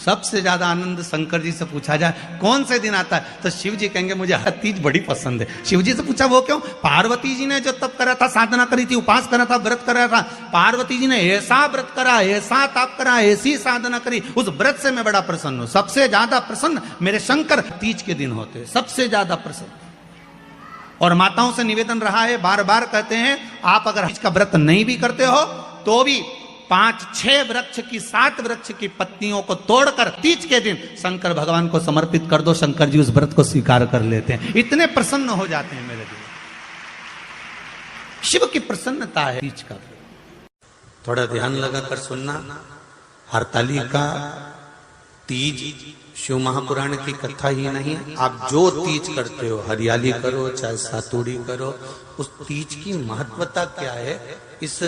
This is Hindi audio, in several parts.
सबसे ज्यादा आनंद शंकर जी से पूछा जाए कौन से दिन आता है तो शिव जी कहेंगे मुझे हर तीज बड़ी पसंद है। शिव जी से पूछा वो क्यों? पार्वती जी ने जो तप करा था, साधना करी थी, उपास करा था, व्रत करा था, पार्वती जी ने ऐसा व्रत करा, ऐसा तप करा, ऐसी साधना करी, उस व्रत से मैं बड़ा प्रसन्न हूं। सबसे ज्यादा प्रसन्न मेरे शंकर तीज के दिन होते हैं, सबसे ज्यादा प्रसन्न। और माताओं से निवेदन रहा है, बार बार कहते हैं, आप अगर तीज का व्रत नहीं भी करते हो तो भी 5-6 वृक्ष की 7 वृक्ष की पत्तियों को तोड़कर तीज के दिन शंकर भगवान को समर्पित कर दो, शंकर जी उस व्रत को स्वीकार कर लेते हैं, इतने प्रसन्न हो जाते हैं मेरे दिल। शिव की प्रसन्नता है तीज का। थोड़ा ध्यान लगाकर सुनना। हरतालिका तीज शिव महापुराण की कथा ही नहीं, आप जो तीज करते हो, हरियाली करो चाहे सातुड़ी करो, उस तीज की महत्वता क्या है, इस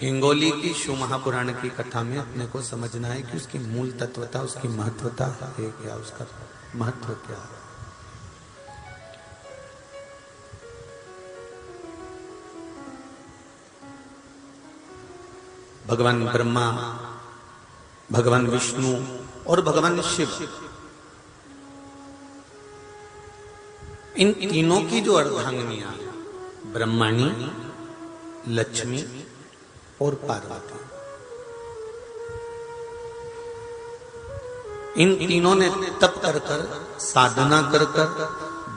हिंगोली की शिव महापुराण की कथा में अपने को समझना है कि उसकी मूल तत्वता, उसकी महत्वता है क्या, उसका महत्व क्या है। भगवान ब्रह्मा, भगवान विष्णु और भगवान शिव, इन तीनों की जो अर्धांगिनियां, ब्रह्माणी, लक्ष्मी और पार्वती, इन तीनों ने तप कर कर, साधना कर कर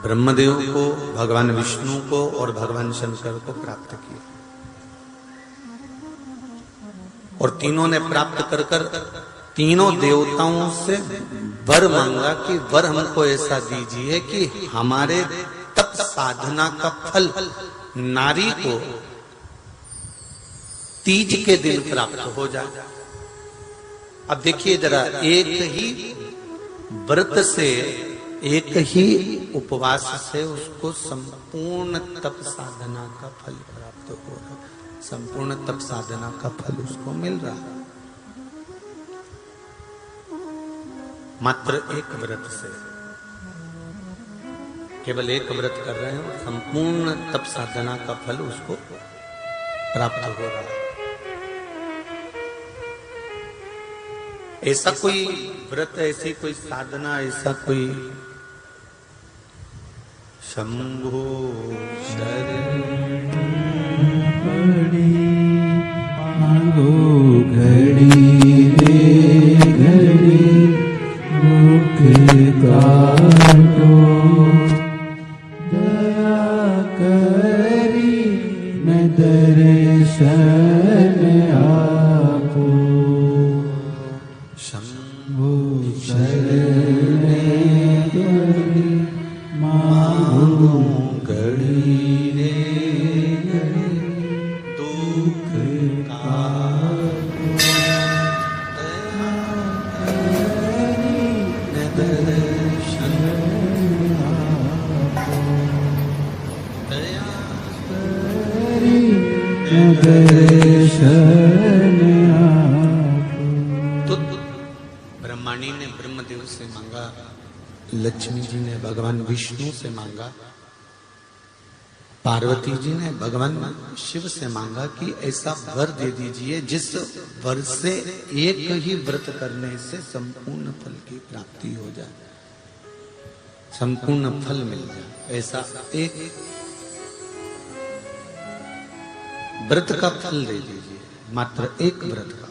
ब्रह्मदेव को, भगवान विष्णु को और भगवान शंकर को प्राप्त किया। और तीनों ने प्राप्त कर कर तीनों देवताओं से वर मांगा कि वर हमको ऐसा दीजिए कि हमारे तप साधना का फल नारी को तीज के दिन प्राप्त हो जाए। अब देखिए जरा, एक ही व्रत से, एक ही उपवास से उसको संपूर्ण तप साधना का फल प्राप्त हो रहा, संपूर्ण तप साधना का फल उसको मिल रहा है, मात्र एक व्रत से। केवल एक व्रत कर रहे हैं, संपूर्ण तप साधना का फल उसको प्राप्त हो रहा है। ऐसा कोई व्रत, ऐसी कोई साधना, ऐसा कोई शंभो शरण घड़ी रे घड़ी मुख काटो, दया करी मैं दर्शन आपो, शंभो शरण घड़ी मांगो घड़ी रे घड़ी दुख तो ब्रह्माणी ने ब्रह्मदेव से मांगा, लक्ष्मी जी ने भगवान विष्णु से मांगा, पार्वती जी ने भगवान शिव से मांगा कि ऐसा वर दे दीजिए जिस वर से एक ही व्रत करने से संपूर्ण फल की प्राप्ति हो जाए, संपूर्ण फल मिल जाए। ऐसा एक व्रत का फल दे दीजिए, मात्र एक व्रत का।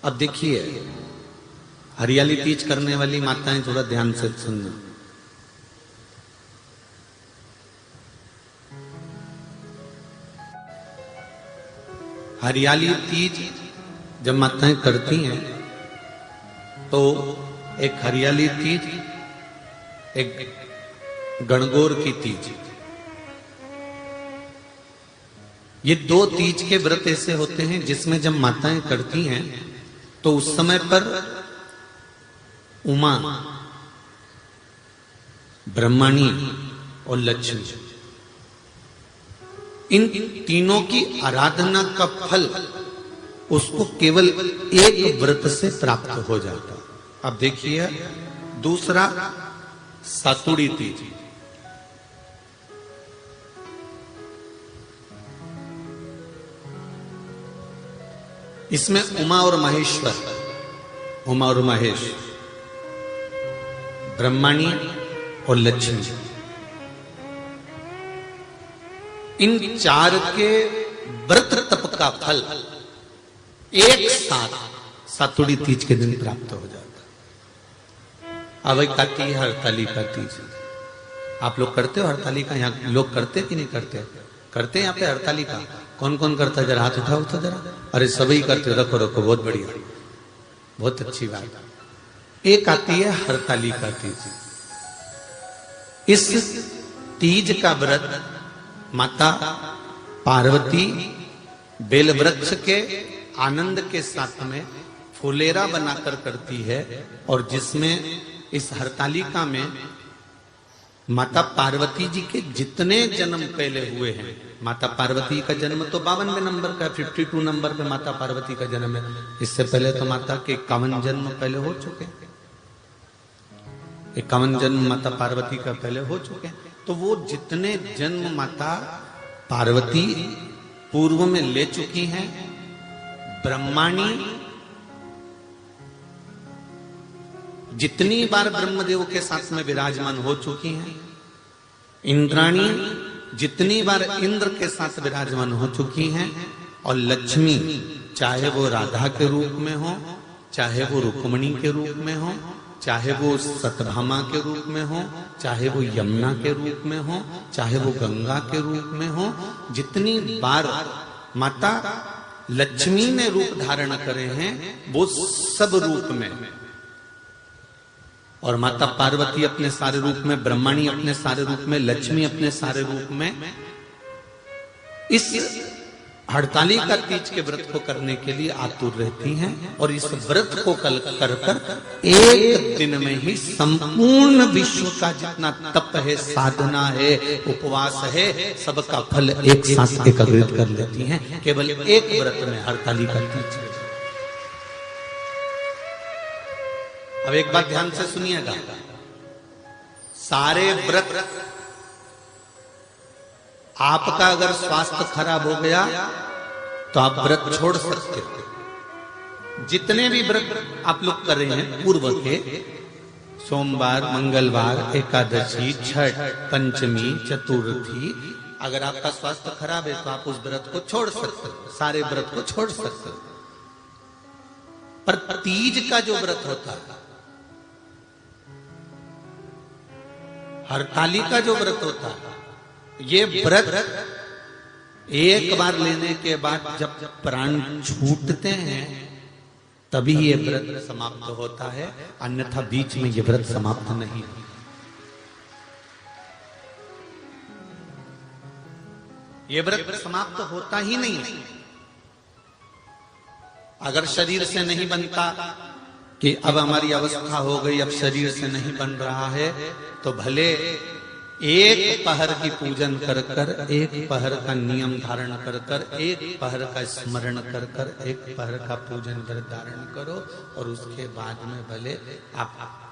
अब देखिए, हरियाली तीज करने वाली माताएं थोड़ा ध्यान से सुनना। हरियाली तीज जब माताएं करती हैं तो एक हरियाली तीज, एक गणगौर की तीज, ये दो तीज के व्रत ऐसे होते हैं जिसमें जब माताएं करती हैं तो उस समय पर उमा, ब्रह्मणी और लक्ष्मी, इन तीनों की आराधना का फल उसको केवल एक व्रत से प्राप्त हो जाता। अब देखिए दूसरा, सातुड़ी तीज। इसमें उमा और महेश्वर, उमा और महेश, ब्रह्माणी और लक्ष्मी, इन चार के व्रत तप का फल एक साथ सातुड़ी तीज के दिन प्राप्त हो जाता। अब एक आती है हरतालिका तीज। आप लोग करते हो हरतालिका? यहाँ लोग करते कि नहीं करते? करते हैं यहाँ पे हरतालिका? कौन कौन करता है? जरा हाथ उठाओ तो जरा। अरे सभी करते हो, रखो रखो, बहुत बढ़िया, बहुत अच्छी बात। एक आती है हरतालिका तीज। इस तीज का व्रत माता पार्वती बेल वृक्ष के आनंद के साथ में फुलेरा बनाकर करती है, और जिसमें इस हरतालिका में माता पार्वती जी के जितने जन्म पहले हुए हैं, माता पार्वती का जन्म तो 52वें नंबर का, 52 नंबर पे माता पार्वती का जन्म है। इससे पहले तो माता के 51 जन्म पहले हो चुके हैं, 51 जन्म माता पार्वती का पहले हो चुके हैं। तो वो जितने जन्म माता पार्वती पूर्व में ले चुकी हैं, ब्रह्माणी जितनी बार ब्रह्मदेव के साथ में विराजमान हो चुकी हैं, इंद्राणी जितनी बार इंद्र के साथ विराजमान हो चुकी हैं, और लक्ष्मी चाहे वो राधा के रूप में हो, चाहे वो रुक्मणी के रूप में हो, चाहे वो सतभामा के रूप में हो, चाहे वो यमुना के रूप में हो, चाहे वो गंगा के रूप में हो, जितनी बार माता लक्ष्मी ने रूप धारण करे हैं वो सब रूप में, और माता पार्वती अपने सारे रूप में, ब्रह्माणी अपने सारे रूप में, लक्ष्मी अपने सारे रूप में, इस हरतालिका तीज के व्रत को करने के लिए आतुर रहती हैं। और इस व्रत को कर कर एक दिन में ही संपूर्ण विश्व का जितना तप है, साधना है, उपवास है, सबका फल एक साथ एकत्रित कर लेती हैं केवल एक व्रत में, हरतालिका तीज। अब एक बात ध्यान से सुनिएगा, सारे व्रत, आपका अगर स्वास्थ्य खराब हो गया तो आप व्रत छोड़ सकते हो। जितने भी व्रत आप लोग कर रहे हैं पूर्व के, सोमवार, मंगलवार, एकादशी, छठ, पंचमी, चतुर्थी, अगर आपका स्वास्थ्य खराब है तो आप उस व्रत को छोड़ सकते हो, सारे व्रत को छोड़ सकते हो। पर तीज का जो व्रत होता है, हरतालिका जो व्रत होता है, ये व्रत एक बार लेने के बाद जब प्राण छूटते हैं तभी ये व्रत समाप्त होता है, अन्यथा बीच में ये व्रत समाप्त नहीं होता। ये व्रत समाप्त होता ही नहीं। अगर शरीर से नहीं बनता कि अब हमारी अवस्था हो गई, अब शरीर से नहीं बन रहा है, तो भले एक पहर की पूजन कर कर, एक पहर का नियम धारण कर कर, एक पहर का स्मरण कर कर, एक पहर का पूजन कर धारण करो, और उसके बाद में भले आप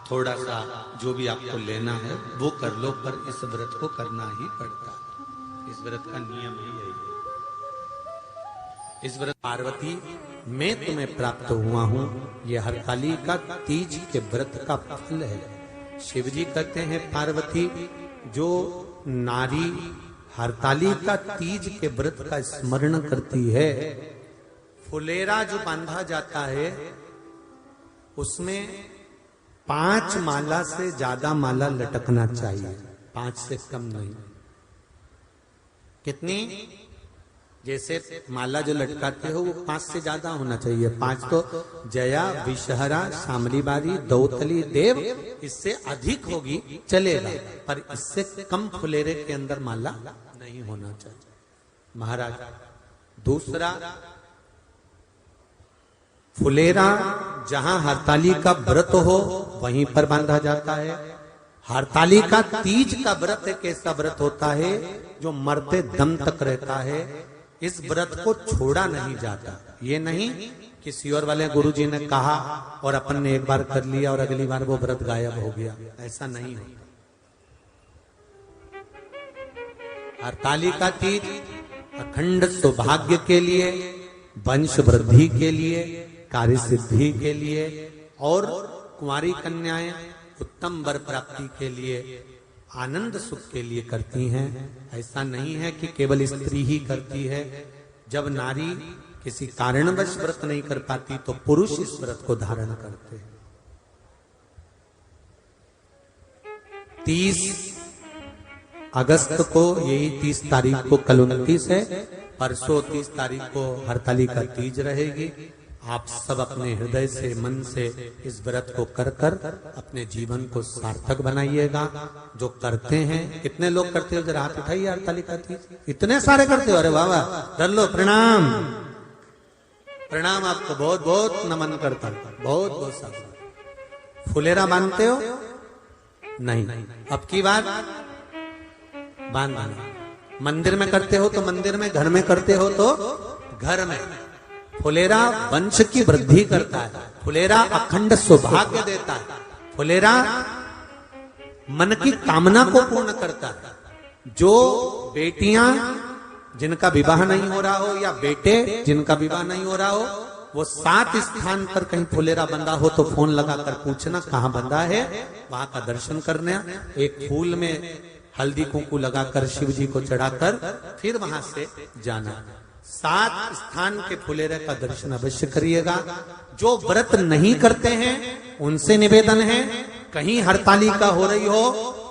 थोड़ा सा जो भी आपको लेना है वो कर लो, पर इस व्रत को करना ही पड़ता है। इस व्रत का नियम ही यही है। इस व्रत पार्वती मैं तुम्हें प्राप्त हुआ हूं, ये हरतालिका तीज के व्रत का फल है। शिव जी कहते हैं पार्वती, जो नारी हरतालिका तीज के व्रत का स्मरण करती है, फुलेरा जो बांधा जाता है उसमें 5 माला से ज्यादा माला लटकना चाहिए, 5 से कम नहीं। कितनी? जैसे माला जो लटकाते हो वो 5 से ज्यादा होना चाहिए। 5 तो जया, विषहरा, शामली बारी, दौतली, देव, इससे अधिक होगी चलेगा, पर इससे कम फुलेरे के अंदर माला नहीं होना चाहिए महाराज। दूसरा, फुलेरा जहां हरतालिका व्रत हो वहीं पर बांधा जाता है। हरतालिका तीज का व्रत एक ऐसा व्रत होता है जो मरते दम तक रहता है। इस व्रत को छोड़ा नहीं जाता। ये नहीं किसी और वाले गुरुजी ने कहा और अपन ने एक बार कर लिया और अगली बार वो व्रत गायब हो गया, ऐसा नहीं होता। हरतालिका तीज अखंड सौभाग्य के लिए, वंश वृद्धि के लिए, कार्य सिद्धि के लिए, और कुंवारी कन्याएं उत्तम वर प्राप्ति के लिए, आनंद सुख के लिए करती हैं। ऐसा नहीं है कि केवल स्त्री ही करती है। जब नारी किसी कारणवश व्रत नहीं कर पाती तो पुरुष इस व्रत को धारण करते हैं। 30 अगस्त को, यही 30 तारीख को, कल 29 है, परसों 30 तारीख को हरतालिका तीज रहेगी। आप सब अपने हृदय से, मन से इस व्रत को कर कर अपने जीवन को सार्थक बनाइएगा। जो करते हैं, कितने लोग करते हो, जरा हाथ उठाइए। हरतालिका तीज इतने सारे करते हो, अरे वाह वाह, कर लो, प्रणाम प्रणाम, आपको बहुत बहुत नमन करता हूं, बहुत बहुत सारा। फुलेरा बांधते हो? नहीं, अब की बात बांधना। मंदिर में करते हो तो मंदिर में, घर में करते हो तो घर में। फुलेरा वंश की वृद्धि करता है, फुलेरा अखंड सौभाग्य देता है, फुलेरा मन की कामना को पूर्ण करता है। जो बेटियां जिनका विवाह नहीं हो रहा हो, या बेटे जिनका विवाह नहीं हो रहा हो, वो 7 स्थान पर कहीं फुलेरा बंधा हो तो फोन लगाकर पूछना कहाँ बंधा है, वहां का दर्शन करना। एक फूल में हल्दी कुंकू लगाकर शिव जी को चढ़ाकर फिर वहां से जाना। 7 स्थान के फुलेरे का दर्शन अवश्य करिएगा। जो व्रत नहीं करते हैं उनसे निवेदन है, कहीं हरतालिका हो रही हो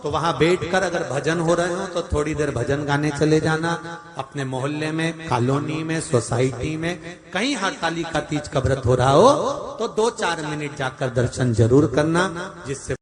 तो वहां बैठकर अगर भजन हो रहे हो तो थोड़ी देर भजन गाने चले जाना। अपने मोहल्ले में, कॉलोनी में, सोसाइटी में कहीं हरतालिका तीज का व्रत हो रहा हो तो 2-4 मिनट जाकर दर्शन जरूर करना, जिससे